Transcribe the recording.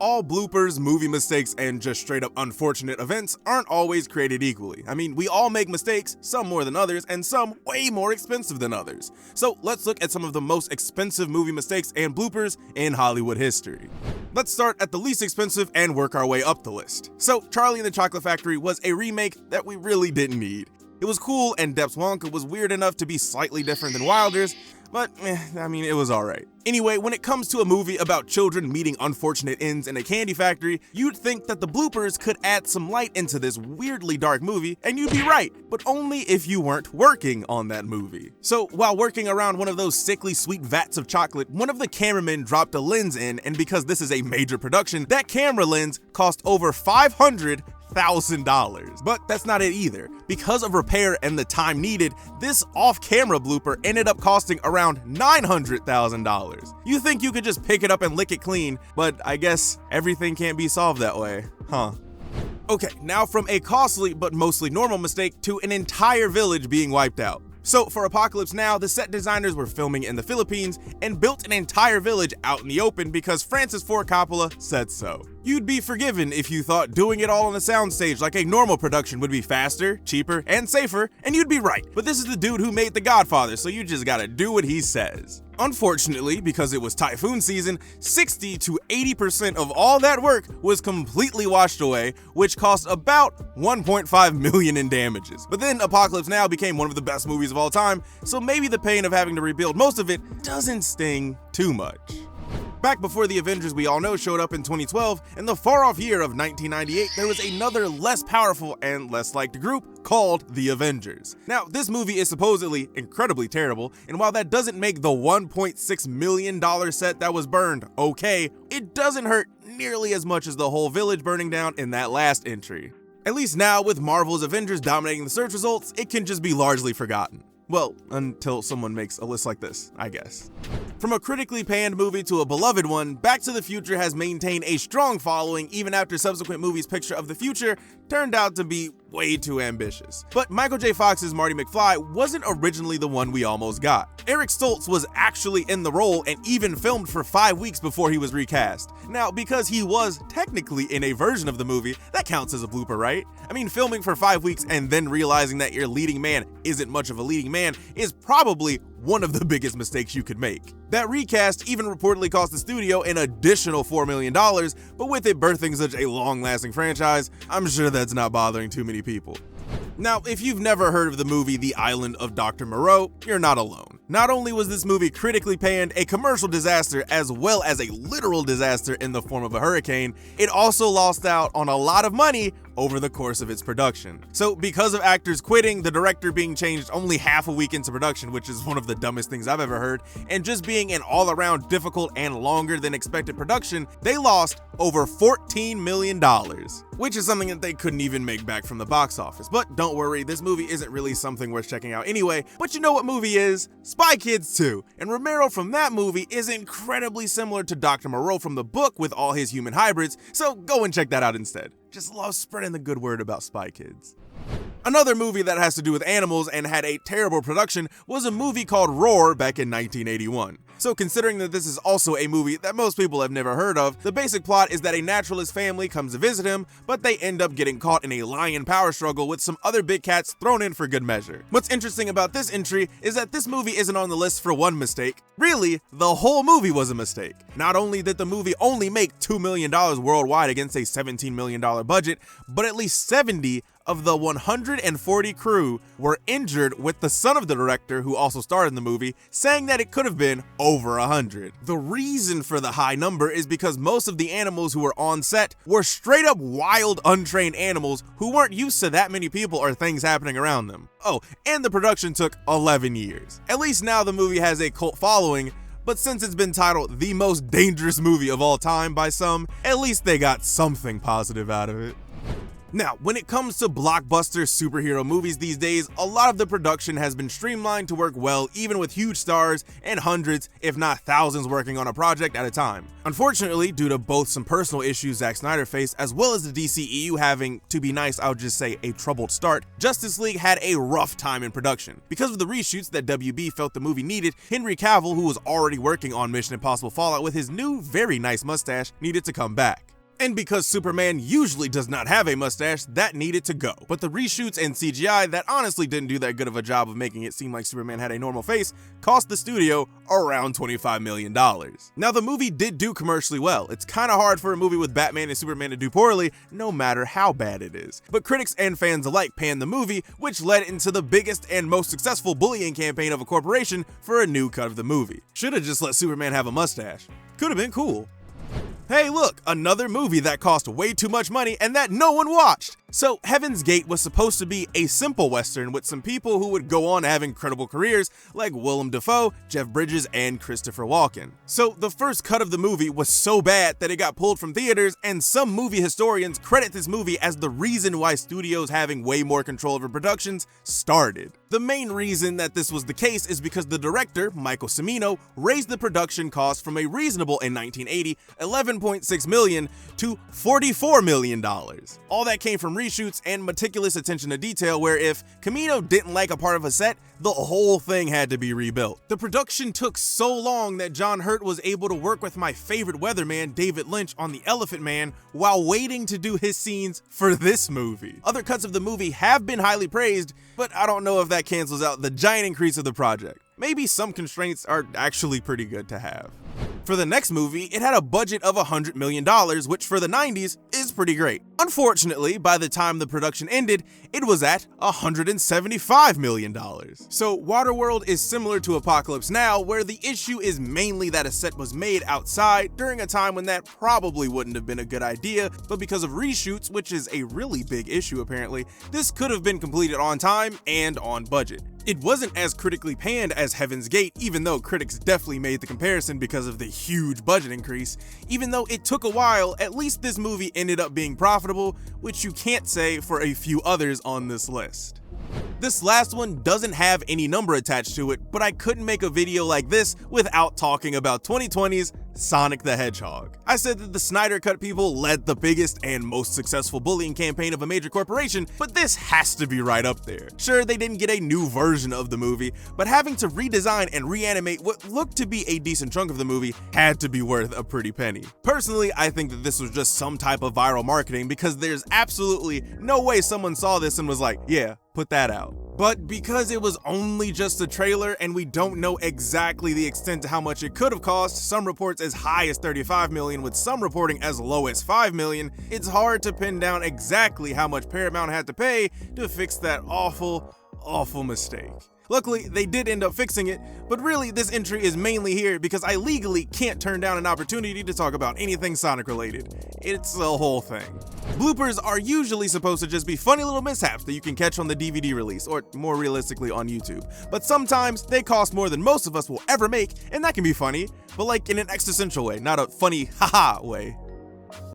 All bloopers, movie mistakes, and just straight up unfortunate events aren't always created equally. I mean, we all make mistakes, some more than others, and some way more expensive than others. So let's look at some of the most expensive movie mistakes and bloopers in Hollywood history. Let's start at the least expensive and work our way up the list. So Charlie and the Chocolate Factory was a remake that we really didn't need. It was cool, and Depp's Wonka was weird enough to be slightly different than Wilder's, but it was alright. Anyway, when it comes to a movie about children meeting unfortunate ends in a candy factory, you'd think that the bloopers could add some light into this weirdly dark movie, and you'd be right, but only if you weren't working on that movie. So while working around one of those sickly sweet vats of chocolate, one of the cameramen dropped a lens in, and because this is a major production, that camera lens cost over $500,000. But that's not it either. Because of repair and the time needed, this off-camera blooper ended up costing around $900,000. You think you could just pick it up and lick it clean, but I guess everything can't be solved that way, huh? Okay, now from a costly but mostly normal mistake to an entire village being wiped out. So for Apocalypse Now, the set designers were filming in the Philippines and built an entire village out in the open because Francis Ford Coppola said so. You'd be forgiven if you thought doing it all on a soundstage like a normal production would be faster, cheaper, and safer, and you'd be right. But this is the dude who made The Godfather, so you just gotta do what he says. Unfortunately, because it was typhoon season, 60 to 80% of all that work was completely washed away, which cost about $1.5 million in damages. But then Apocalypse Now became one of the best movies of all time, so maybe the pain of having to rebuild most of it doesn't sting too much. Back before the Avengers we all know showed up in 2012, in the far-off year of 1998, there was another less powerful and less liked group called the Avengers. Now, this movie is supposedly incredibly terrible, and while that doesn't make the $1.6 million set that was burned okay, it doesn't hurt nearly as much as the whole village burning down in that last entry. At least now, with Marvel's Avengers dominating the search results, it can just be largely forgotten. Well, until someone makes a list like this, I guess. From a critically panned movie to a beloved one, Back to the Future has maintained a strong following even after subsequent movies' picture of the future turned out to be way too ambitious. But Michael J. Fox's Marty McFly wasn't originally the one we almost got. Eric Stoltz was actually in the role and even filmed for 5 weeks before he was recast. Now, because he was technically in a version of the movie, that counts as a blooper, right? I mean, filming for 5 weeks and then realizing that your leading man isn't much of a leading man is probably one of the biggest mistakes you could make. That recast even reportedly cost the studio an additional $4 million, but with it birthing such a long-lasting franchise, I'm sure that's not bothering too many people. Now, if you've never heard of the movie The Island of Dr. Moreau, you're not alone. Not only was this movie critically panned, a commercial disaster, as well as a literal disaster in the form of a hurricane, it also lost out on a lot of money over the course of its production. So because of actors quitting, the director being changed only half a week into production, which is one of the dumbest things I've ever heard, and just being an all-around difficult and longer than expected production, they lost over $14 million, which is something that they couldn't even make back from the box office. But don't worry, this movie isn't really something worth checking out anyway. But you know what movie is? Spy Kids 2. And Romero from that movie is incredibly similar to Dr. Moreau from the book with all his human hybrids, so go and check that out instead. Just love spreading the good word about Spy Kids. Another movie that has to do with animals and had a terrible production was a movie called Roar back in 1981. So considering that this is also a movie that most people have never heard of, the basic plot is that a naturalist family comes to visit him, but they end up getting caught in a lion power struggle with some other big cats thrown in for good measure. What's interesting about this entry is that this movie isn't on the list for one mistake. Really, the whole movie was a mistake. Not only did the movie only make $2 million worldwide against a $17 million budget, but at least 70 of the 140 crew were injured, with the son of the director, who also starred in the movie, saying that it could have been over 100. The reason for the high number is because most of the animals who were on set were straight up wild, untrained animals who weren't used to that many people or things happening around them. Oh, and the production took 11 years. At least now the movie has a cult following, but since it's been titled the most dangerous movie of all time by some, at least they got something positive out of it. Now, when it comes to blockbuster superhero movies these days, a lot of the production has been streamlined to work well, even with huge stars and hundreds, if not thousands, working on a project at a time. Unfortunately, due to both some personal issues Zack Snyder faced, as well as the DCEU having, to be nice, I'll just say a troubled start, Justice League had a rough time in production. Because of the reshoots that WB felt the movie needed, Henry Cavill, who was already working on Mission Impossible Fallout with his new, very nice mustache, needed to come back. And because Superman usually does not have a mustache, that needed to go. But the reshoots and CGI that honestly didn't do that good of a job of making it seem like Superman had a normal face cost the studio around $25 million. Now the movie did do commercially well. It's kinda hard for a movie with Batman and Superman to do poorly, no matter how bad it is. But critics and fans alike panned the movie, which led into the biggest and most successful bullying campaign of a corporation for a new cut of the movie. Should've just let Superman have a mustache. Could've been cool. Hey look, another movie that cost way too much money and that no one watched! So Heaven's Gate was supposed to be a simple western with some people who would go on to have incredible careers like Willem Dafoe, Jeff Bridges, and Christopher Walken. So the first cut of the movie was so bad that it got pulled from theaters, and some movie historians credit this movie as the reason why studios having way more control over productions started. The main reason that this was the case is because the director, Michael Cimino, raised the production cost from a reasonable in 1980 $11.6 million to $44 million. All that came from reshoots and meticulous attention to detail, where if Cimino didn't like a part of a set, the whole thing had to be rebuilt. The production took so long that John Hurt was able to work with my favorite weatherman, David Lynch, on The Elephant Man while waiting to do his scenes for this movie. Other cuts of the movie have been highly praised, but I don't know if that cancels out the giant increase of the project. Maybe some constraints are actually pretty good to have. For the next movie, it had a budget of $100 million, which for the 90s is pretty great. Unfortunately, by the time the production ended, it was at $175 million. So Waterworld is similar to Apocalypse Now, where the issue is mainly that a set was made outside during a time when that probably wouldn't have been a good idea, but because of reshoots, which is a really big issue apparently, this could have been completed on time and on budget. It wasn't as critically panned as Heaven's Gate, even though critics definitely made the comparison because of the huge budget increase. Even though it took a while, at least this movie ended up being profitable, which you can't say for a few others on this list. This last one doesn't have any number attached to it, but I couldn't make a video like this without talking about 2020's Sonic the Hedgehog. I said that the Snyder Cut people led the biggest and most successful bullying campaign of a major corporation, but this has to be right up there. Sure, they didn't get a new version of the movie, but having to redesign and reanimate what looked to be a decent chunk of the movie had to be worth a pretty penny. Personally, I think that this was just some type of viral marketing, because there's absolutely no way someone saw this and was like, yeah, put that out. But because it was only just a trailer and we don't know exactly the extent to how much it could have cost, some reports as high as $35 million with some reporting as low as $5 million, it's hard to pin down exactly how much Paramount had to pay to fix that awful mistake. Luckily, they did end up fixing it, but really this entry is mainly here because I legally can't turn down an opportunity to talk about anything Sonic related. It's a whole thing. Bloopers are usually supposed to just be funny little mishaps that you can catch on the DVD release, or more realistically on YouTube. But sometimes they cost more than most of us will ever make, and that can be funny, but like in an existential way, not a funny haha way.